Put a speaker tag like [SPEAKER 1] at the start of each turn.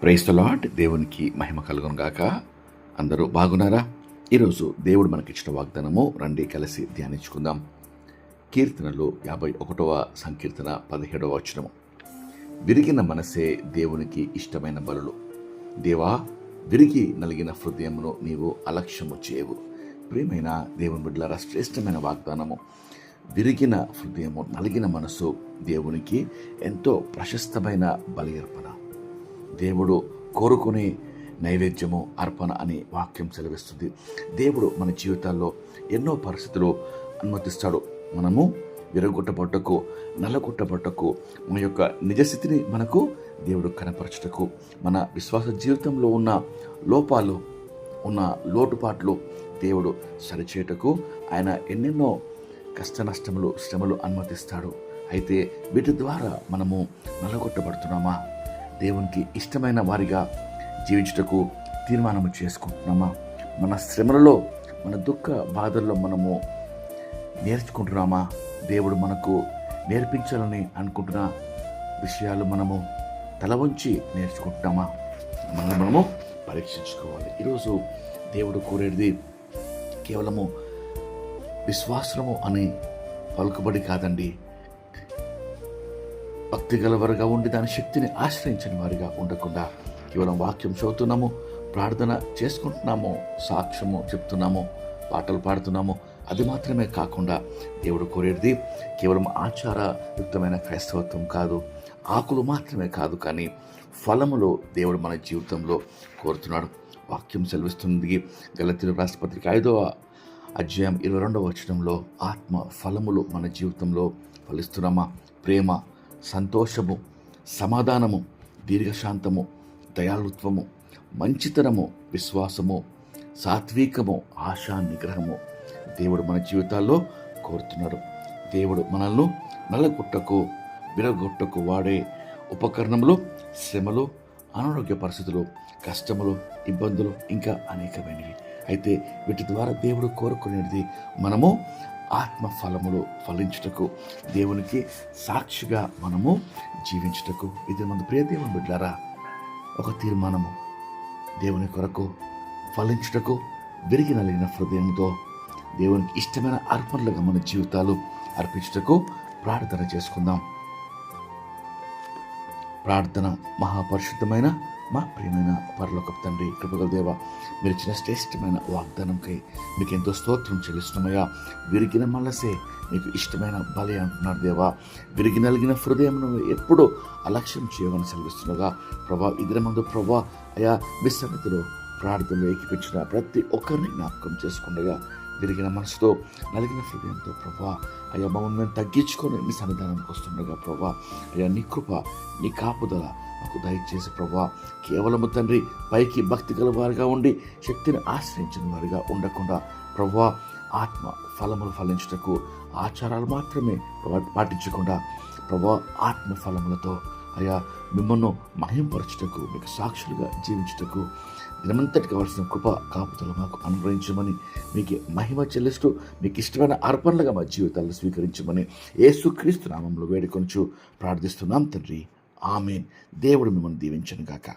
[SPEAKER 1] Praise the lord. దేవునికి మహిమ కలుగును గాక. అందరూ బాగున్నారా? ఈరోజు దేవుడు మనకిచ్చిన వాగ్దానము రండి కలిసి ధ్యానించుకుందాం. కీర్తనలు 51వ సంకీర్తన 17వ వచనము. విరిగిన మనసే దేవునికి ఇష్టమైన బలులు. దేవా, విరిగి నలిగిన హృదయమును నీవు అలక్ష్యము చేయవు. ప్రియమైన దేవుని బిడ్డలారా, శ్రేష్టమైన వాగ్దానము. విరిగిన హృదయము, నలిగిన మనసు దేవునికి ఎంతో ప్రశస్తమైన బలి అర్పణ. దేవుడు కోరుకునే నైవేద్యము అర్పణ అని వాక్యం సెలవిస్తుంది. దేవుడు మన జీవితాల్లో ఎన్నో పరిస్థితులు అనుమతిస్తాడు. మనము విరగొట్టబట్టకు, నల్లగొట్టబట్టకు, మన యొక్క నిజస్థితిని మనకు దేవుడు కనపరచుటకు, మన విశ్వాస జీవితంలో ఉన్న లోపాలు, ఉన్న లోటుపాట్లు దేవుడు సరిచేయటకు ఆయన ఎన్నెన్నో కష్ట నష్టములు, శ్రమలు అనుమతిస్తాడు. అయితే వీటి ద్వారా మనము నల్లగొట్టబడుతున్నామా? దేవునికి ఇష్టమైన వారిగా జీవించుటకు తీర్మానం చేసుకుంటున్నామా? మన శ్రమలలో, మన దుఃఖ బాధల్లో మనము నేర్చుకుంటున్నామా? దేవుడు మనకు నేర్పించాలని అనుకుంటున్న విషయాలు మనము తల వంచి నేర్చుకుంటున్నామా? మనము పరీక్షించుకోవాలి. ఈరోజు దేవుడు కోరేది కేవలము విశ్వాసము అని పలుకుబడి కాదండి. భక్తి గలవారుగా ఉండి దాని శక్తిని ఆశ్రయించిన వారిగా ఉండకుండా కేవలం వాక్యం చదువుతున్నాము, ప్రార్థన చేసుకుంటున్నాము, సాక్ష్యము చెప్తున్నాము, పాటలు పాడుతున్నాము, అది మాత్రమే కాకుండా దేవుడు కోరేది కేవలం ఆచారయుక్తమైన క్రైస్తవత్వం కాదు, ఆకులు మాత్రమే కాదు, కానీ ఫలములు దేవుడు మన జీవితంలో కోరుతున్నాడు. వాక్యం సెలవిస్తుంది. గలతీయులకు రాసిన పత్రిక 5వ అధ్యాయం 22వ వచనంలో ఆత్మ ఫలములు మన జీవితంలో ఫలిస్తున్నామా? ప్రేమ, సంతోషము, సమాధానము, దీర్ఘశాంతము, దయాళుత్వము, మంచితనము, విశ్వాసము, సాత్వికము, ఆశా నిగ్రహము దేవుడు మన జీవితాల్లో కోరుతున్నాడు. దేవుడు మనల్ని నల్లగొట్టకు, విరగొట్టకు వాడే ఉపకరణములు శ్రమలు, అనారోగ్య పరిస్థితులు, కష్టములు, ఇబ్బందులు, ఇంకా అనేకమైనవి. అయితే వీటి ద్వారా దేవుడు కోరుకునేది మనము ఆత్మ ఫలములు ఫలించుటకు, దేవునికి సాక్షిగా మనము జీవించుటకు. ఇది మన ప్రియ దేవుని బిడ్డలారా, ఒక తీర్మానము. దేవుని కొరకు ఫలించుటకు, విరిగి నలిగిన హృదయంతో దేవునికి ఇష్టమైన అర్పణలుగా మన జీవితాలు అర్పించుటకు ప్రార్థన చేసుకుందాం. ప్రార్థన. మహాపరిశుద్ధమైన మా ప్రియమైన పరలోకపు తండ్రి, కృపగల దేవ, మీరు ఇచ్చిన శ్రేష్టమైన వాగ్దానంకై మీకు ఎంతో స్తోత్రం చెల్లిస్తున్నామయ్యా. విరిగిన మనసే మీకు ఇష్టమైన బలి అంటున్నారు దేవా. విరిగి నలిగిన హృదయమును ఎప్పుడు అలక్ష్యం చేయమని సెలవిస్తుండగా ప్రభా, ఇద్దరి మందు ప్రభా అయా మీ సన్నిధిలో ప్రార్థనలు ఏకీపించిన ప్రతి ఒక్కరిని జ్ఞాపకం చేసుకుండగా, విరిగిన మనసుతో, నలిగిన హృదయంతో ప్రభా అయ్యా మమ్మల్ని మేము తగ్గించుకొని మీ సన్నిధానానికి వస్తుండగా ప్రభా అయ్యా నీ కృప, నీ కాపుదల మాకు దయచేసి ప్రభా, కేవలము తండ్రి పైకి భక్తి గల వారిగా ఉండి శక్తిని ఆశ్రయించిన వారిగా ఉండకుండా ప్రభా ఆత్మ ఫలములు ఫలించుటకు ఆచారాలు మాత్రమే పాటించకుండా ప్రభా ఆత్మ ఫలములతో అయా మిమ్మల్ని మహింపరచుటకు, మీకు సాక్షులుగా జీవించుటకు దినమంతటి కావాల్సిన కృప కాపుదలు మాకు అనుగ్రహించమని, మీకు మహిమ చెల్లిస్తూ మీకు ఇష్టమైన అర్పణలుగా మా జీవితాలను స్వీకరించమని యేసుక్రీస్తు నామములో వేడుకొనుచు ప్రార్థిస్తున్నాం తండ్రి. ఆమేన్. దేవుడు మిమ్మల్ని దీవించును గాక.